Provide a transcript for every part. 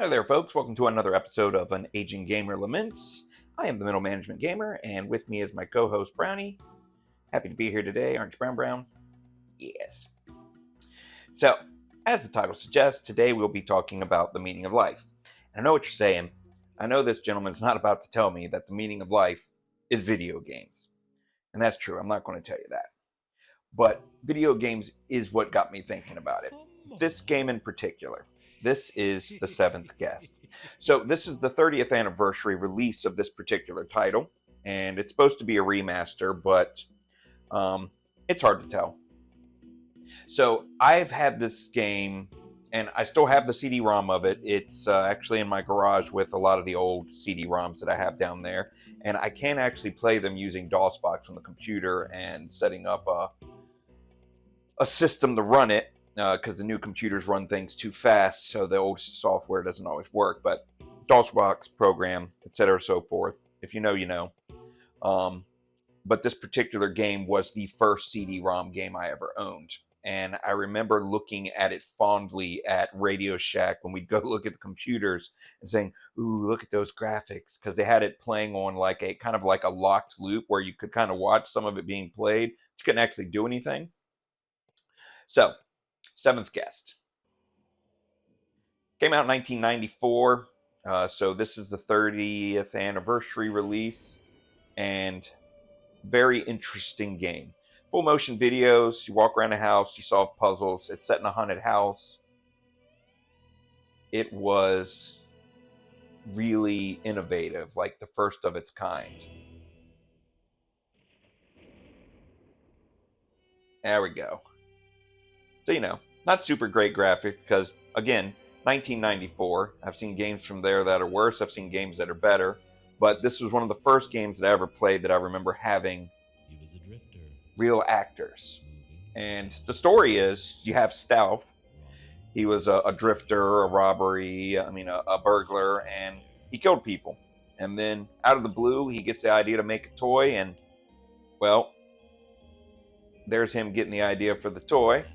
Hi there, folks. Welcome to another episode of An Aging Gamer Laments. I am the Middle Management Gamer, and with me is my co-host, Brownie. Happy to be here today, aren't you, Brown? Yes. So, as the title suggests, today we'll be talking about the meaning of life. And I know what you're saying. I know this gentleman's not about to tell me that the meaning of life is video games. And that's true. I'm not going to tell you that. But video games is what got me thinking about it. This game in particular. This is The Seventh Guest. So this is the 30th anniversary release of this particular title, and it's supposed to be a remaster, but it's hard to tell. So I've had this game, and I still have the CD-ROM of it. It's actually in my garage with a lot of the old CD-ROMs that I have down there, and I can actually play them using DOSBox on the computer and setting up a system to run it, because the new computers run things too fast, so the old software doesn't always work. But DOSBox program, etc., so forth. If you know, you know. But this particular game was the first CD-ROM game I ever owned, and I remember looking at it fondly at Radio Shack when we'd go look at the computers and saying, "Ooh, look at those graphics," because they had it playing on like a kind of like a locked loop where you could kind of watch some of it being played. You couldn't actually do anything. So, Seventh Guest came out in 1994, so this is the 30th anniversary release, and very interesting game. Full motion videos, you walk around a house, you solve puzzles, it's set in a haunted house. It was really innovative, like the first of its kind. There we go. So, not super great graphic because, again, 1994. I've seen games from there that are worse. I've seen games that are better. But this was one of the first games that I ever played that I remember having real actors. And the story is you have Stealth. He was a drifter, a burglar, and he killed people. And then out of the blue, he gets the idea to make a toy, and, well, there's him getting the idea for the toy.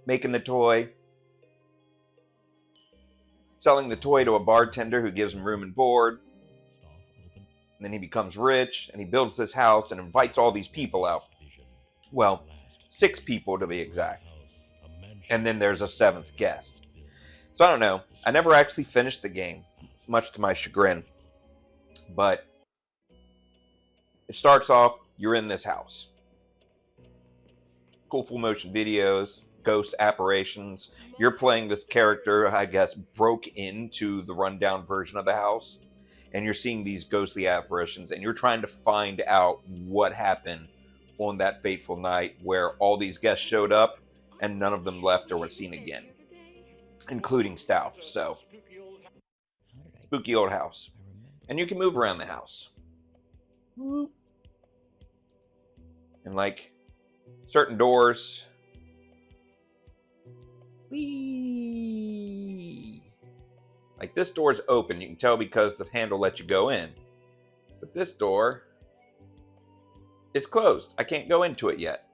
Making the toy, selling the toy to a bartender who gives him room and board. And then he becomes rich, and he builds this house and invites all these people out. Well, 6 people to be exact. And then there's a 7th guest. So I don't know. I never actually finished the game, much to my chagrin. But it starts off, you're in this house. Cool full motion videos, ghost apparitions. You're playing this character, I guess, broke into the rundown version of the house, and you're seeing these ghostly apparitions, and you're trying to find out what happened on that fateful night where all these guests showed up and none of them left or were seen again, including Stealth. So, spooky old house. And you can move around the house. And like certain doors, like this door is open. You can tell because the handle lets you go in. But this door is closed. I can't go into it yet.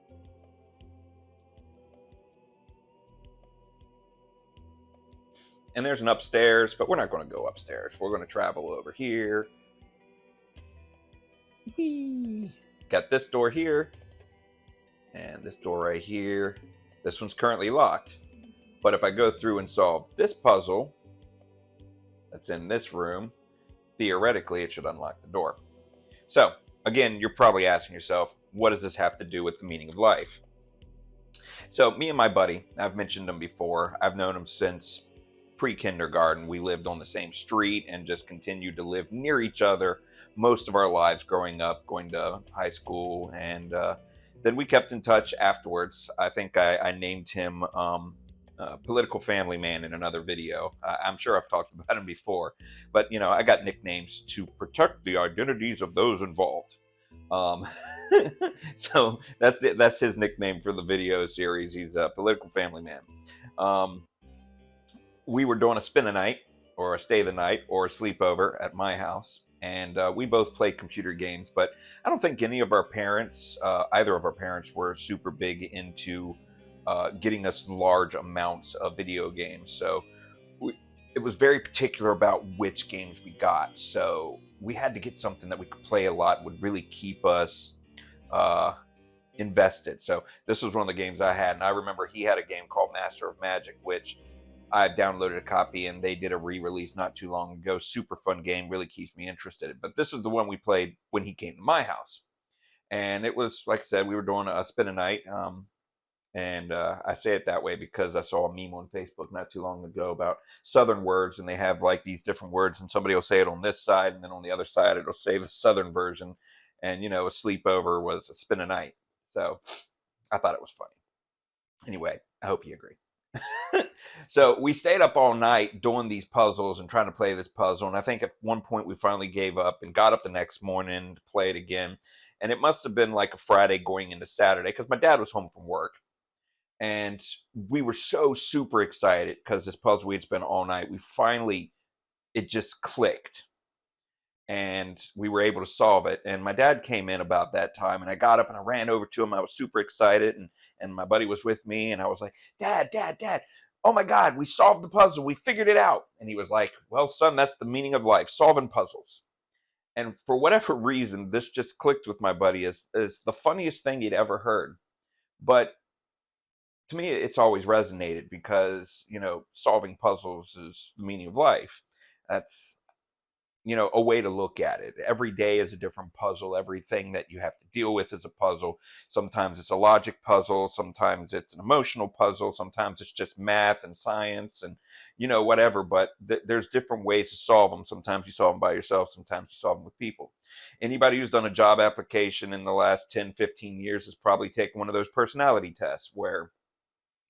And there's an upstairs, but we're not going to go upstairs. We're going to travel over here. Got this door here. And this door right here. This one's currently locked. But if I go through and solve this puzzle that's in this room, theoretically it should unlock the door. So, again, you're probably asking yourself, what does this have to do with the meaning of life? So, me and my buddy, I've mentioned him before. I've known him since pre-kindergarten. We lived on the same street and just continued to live near each other most of our lives growing up, going to high school, and then we kept in touch afterwards. I think I named him Political Family Man in another video. I'm sure I've talked about him before, but I got nicknames to protect the identities of those involved. So that's his nickname for the video series. He's a Political Family Man. We were doing a spin a night, or a stay the night, or a sleepover at my house, and we both played computer games. But I don't think any of our parents, either of our parents, were super big into getting us large amounts of video games. So we, it was very particular about which games we got. So we had to get something that we could play a lot, would really keep us uh, invested. So this was one of the games I had, and I remember he had a game called Master of Magic, which I downloaded a copy, and they did a re-release not too long ago. Super fun game, really keeps me interested. But this was the one we played when he came to my house, and it was like I said, we were doing a spin a night. And I say it that way because I saw a meme on Facebook not too long ago about Southern words, and they have like these different words, and somebody will say it on this side, and then on the other side it'll say the Southern version. And a sleepover was a spin a night. So I thought it was funny. Anyway, I hope you agree. So we stayed up all night doing these puzzles and trying to play this puzzle. And I think at one point we finally gave up and got up the next morning to play it again. And it must have been like a Friday going into Saturday because my dad was home from work. And we were so super excited because this puzzle we had spent all night. We finally, it just clicked and we were able to solve it. And my dad came in about that time, and I got up and I ran over to him. I was super excited, and my buddy was with me, and I was like, Dad, oh my God, we solved the puzzle, we figured it out. And he was like, well, son, that's the meaning of life, solving puzzles. And for whatever reason, this just clicked with my buddy as the funniest thing he'd ever heard. But to me, it's always resonated because solving puzzles is the meaning of life. That's a way to look at it. Every day is a different puzzle. Everything that you have to deal with is a puzzle. Sometimes it's a logic puzzle. Sometimes it's an emotional puzzle. Sometimes it's just math and science and, whatever. But there's different ways to solve them. Sometimes you solve them by yourself. Sometimes you solve them with people. Anybody who's done a job application in the last 10, 15 years has probably taken one of those personality tests where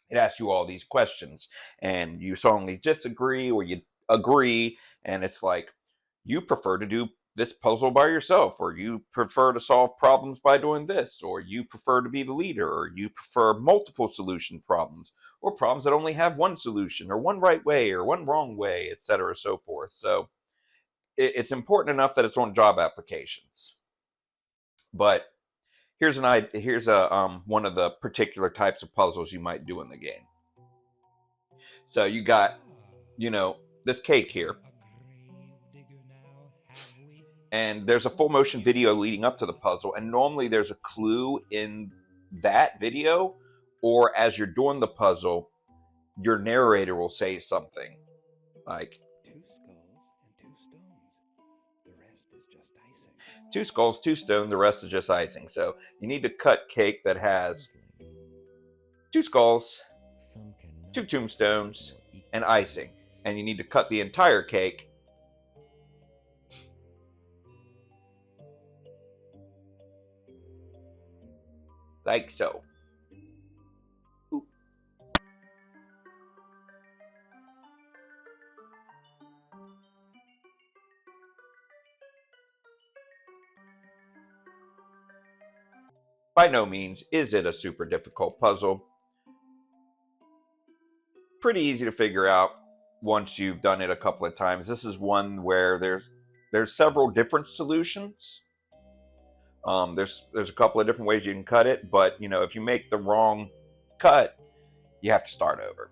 it asks you all these questions and you strongly disagree or you agree. And it's like, you prefer to do this puzzle by yourself, or you prefer to solve problems by doing this, or you prefer to be the leader, or you prefer multiple solution problems, or problems that only have one solution, or one right way, or one wrong way, etc., so forth. So it's important enough that it's on job applications. But here's a one of the particular types of puzzles you might do in the game. So you got this cake here, and there's a full motion video leading up to the puzzle, and normally there's a clue in that video, or as you're doing the puzzle your narrator will say something like, two skulls, two stone, the rest is just icing. So you need to cut cake that has two skulls, two tombstones, and icing, and you need to cut the entire cake like so. Ooh. By no means is it a super difficult puzzle. Pretty easy to figure out once you've done it a couple of times. This is one where there's several different solutions. There's a couple of different ways you can cut it, but if you make the wrong cut, you have to start over.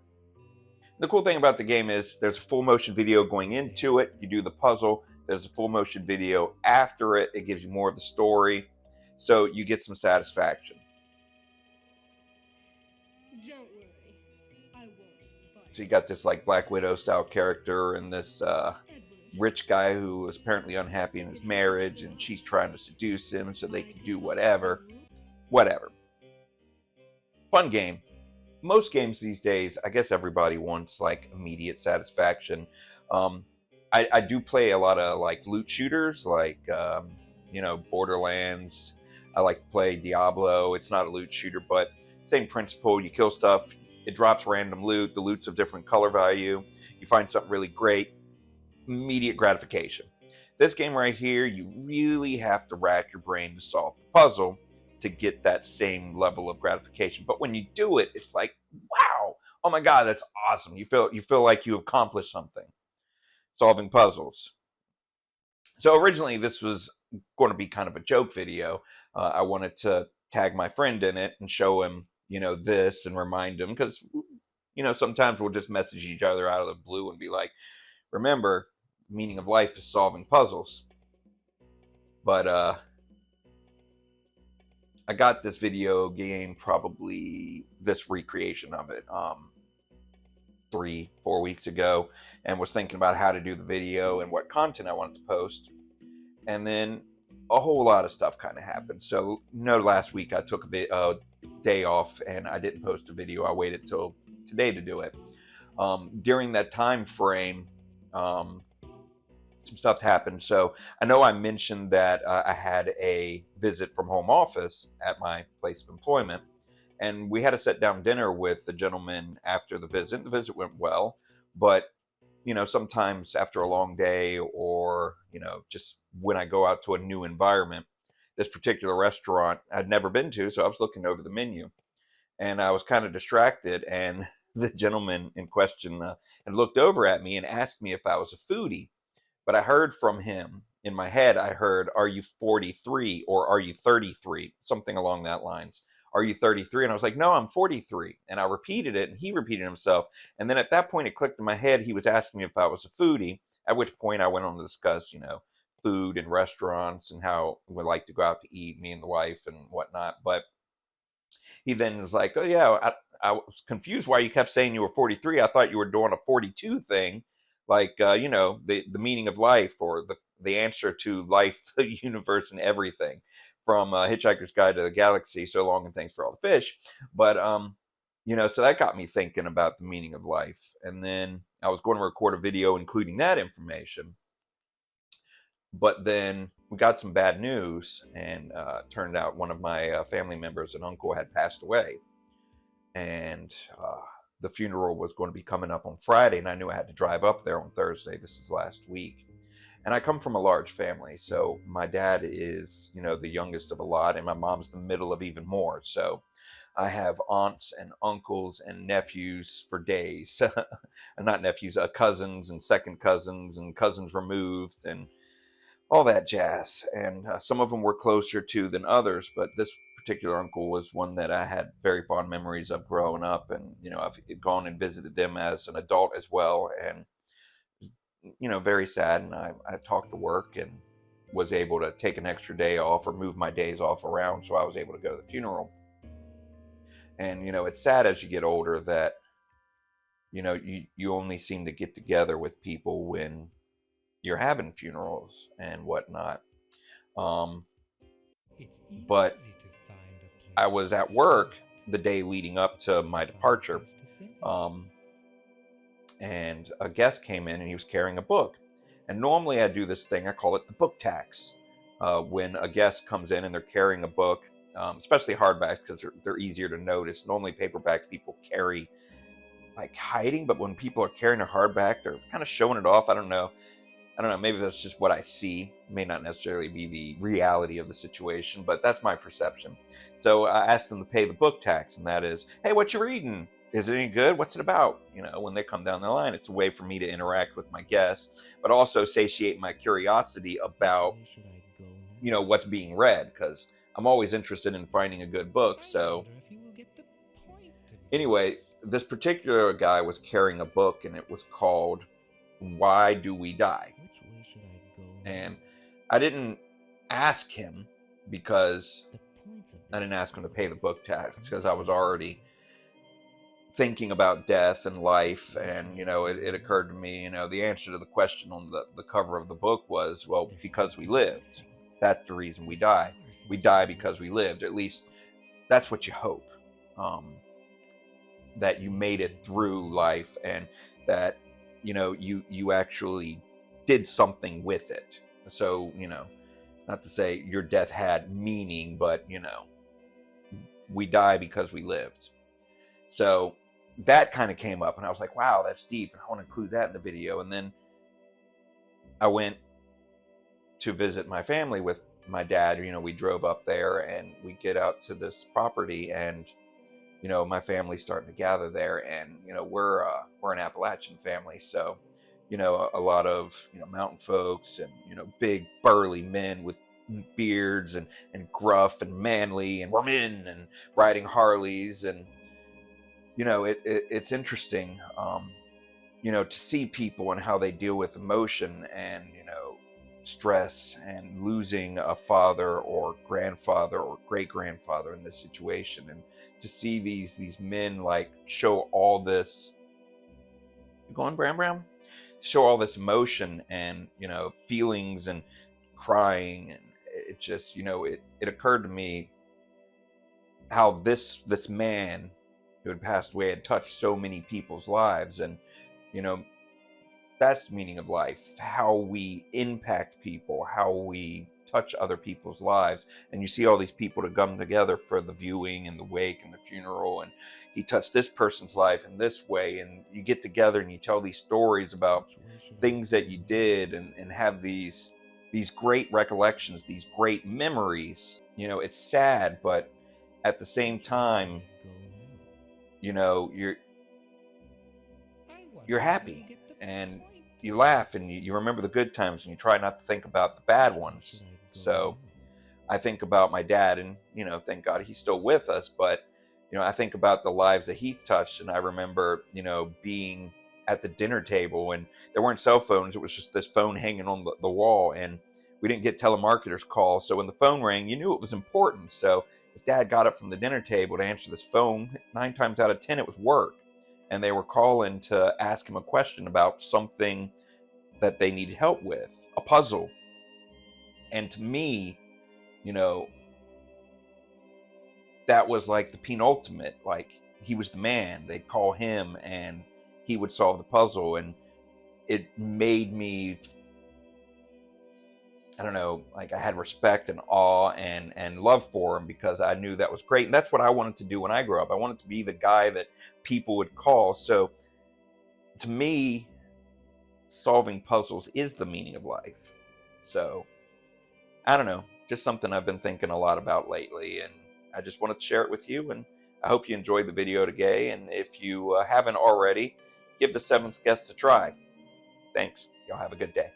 The cool thing about the game is there's a full motion video going into it. You do the puzzle. There's a full motion video after it. It gives you more of the story, so you get some satisfaction. Don't worry, I won't bite. So you got this like Black Widow style character and this rich guy who is apparently unhappy in his marriage, and she's trying to seduce him so they can do whatever. Fun game. Most games these days, I guess everybody wants like immediate satisfaction. um, I do play a lot of like loot shooters, like Borderlands. I like to play Diablo. It's not a loot shooter, but same principle. You kill stuff, it drops random loot. The loot's of different color value. You find something really great, immediate gratification. This game right here, you really have to rack your brain to solve the puzzle to get that same level of gratification. But when you do it, it's like, wow, oh my God, that's awesome. You feel like you accomplished something solving puzzles. So originally this was going to be kind of a joke video. I wanted to tag my friend in it and show him, this and remind him because, sometimes we'll just message each other out of the blue and be like, remember, meaning of life is solving puzzles. But I got this video game, probably this recreation of it, 3-4 weeks ago, and was thinking about how to do the video and what content I wanted to post. And then a whole lot of stuff kind of happened. So, last week I took a day off and I didn't post a video. I waited till today to do it. During that time frame, some stuff happened. So I know I mentioned that I had a visit from home office at my place of employment, and we had a sit down dinner with the gentleman after the visit. The visit went well, but sometimes after a long day, or just when I go out to a new environment, this particular restaurant I'd never been to, so I was looking over the menu and I was kind of distracted, and the gentleman in question had looked over at me and asked me if I was a foodie. But I heard from him in my head, I heard, "Are you 43 or are you 33?" Something along that lines. "Are you 33?" And I was like, "No, I'm 43." And I repeated it and he repeated himself. And then at that point, it clicked in my head. He was asking me if I was a foodie, at which point I went on to discuss, food and restaurants and how we like to go out to eat, me and the wife and whatnot. But he then was like, "Oh, yeah, I was confused why you kept saying you were 43. I thought you were doing a 42 thing, like, the meaning of life, or the answer to life, the universe, and everything from Hitchhiker's Guide to the Galaxy, so long and thanks for all the fish." But, so that got me thinking about the meaning of life. And then I was going to record a video including that information. But then we got some bad news, and turned out one of my family members, an uncle, had passed away. And the funeral was going to be coming up on Friday, and I knew I had to drive up there on Thursday. This is last week. And I come from a large family. So my dad is, the youngest of a lot, and my mom's the middle of even more. So I have aunts and uncles and nephews for days. Not nephews, cousins and second cousins and cousins removed, and all that jazz. And some of them were closer to than others, but this particular uncle was one that I had very fond memories of growing up. And, I've gone and visited them as an adult as well. And, very sad. And I talked to work and was able to take an extra day off or move my days off around. So I was able to go to the funeral. And, it's sad as you get older that, you only seem to get together with people when you're having funerals and whatnot. But I was at work the day leading up to my departure, and a guest came in and he was carrying a book. And normally I do this thing, I call it the book tax. When a guest comes in and they're carrying a book, especially hardbacks because they're easier to notice. Normally paperbacks people carry like hiding, but when people are carrying a hardback, they're kind of showing it off. I don't know. Maybe that's just what I see. It may not necessarily be the reality of the situation, but that's my perception. So I asked them to pay the book tax, and that is, "Hey, what you reading? Is it any good? What's it about?" When they come down the line, it's a way for me to interact with my guests, but also satiate my curiosity about, what's being read, because I'm always interested in finding a good book. So anyway, this particular guy was carrying a book, and it was called "Why Do We Die?" And I didn't ask him because I didn't ask him to pay the book tax, because I was already thinking about death and life. And, it occurred to me, the answer to the question on the cover of the book was, well, because we lived. That's the reason we die. We die because we lived. At least that's what you hope. That you made it through life, and that, you actually did something with it. So, not to say your death had meaning, but, we die because we lived. So that kind of came up, and I was like, wow, that's deep, and I want to include that in the video. And then I went to visit my family with my dad. We drove up there, and we get out to this property, and my family's starting to gather there. And we're an Appalachian family, so a lot of mountain folks, and big burly men with beards, and gruff and manly, and we're men and riding Harleys. And it's interesting, to see people and how they deal with emotion, and stress, and losing a father or grandfather or great grandfather in this situation, and to see these men like show all this. You going, Brown? Show all this emotion, and feelings, and crying. And it just it occurred to me how this man who had passed away had touched so many people's lives. And you know that's the meaning of life, how we impact people, how we touch other people's lives. And you see all these people to come together for the viewing and the wake and the funeral, and he touched this person's life in this way. And you get together and you tell these stories about things that you did, and have these great recollections, these great memories. It's sad, but at the same time, you're happy, and you laugh, and you remember the good times, and you try not to think about the bad ones. So I think about my dad, and thank God he's still with us. But I think about the lives that he's touched, and I remember being at the dinner table, and there weren't cell phones. It was just this phone hanging on the wall, and we didn't get telemarketers call. So when the phone rang, you knew it was important. So if Dad got up from the dinner table to answer this phone, 9 times out of 10 it was work, and they were calling to ask him a question about something that they needed help with, a puzzle. And to me, you know, that was like the penultimate. Like, he was the man. They'd call him, and he would solve the puzzle. And it made me, I don't know, like I had respect and awe and love for him, because I knew that was great. And that's what I wanted to do when I grew up. I wanted to be the guy that people would call. So to me, solving puzzles is the meaning of life. So I don't know, just something I've been thinking a lot about lately, and I just wanted to share it with you. And I hope you enjoyed the video today. And if you haven't already, give The Seventh Guest a try. Thanks. Y'all have a good day.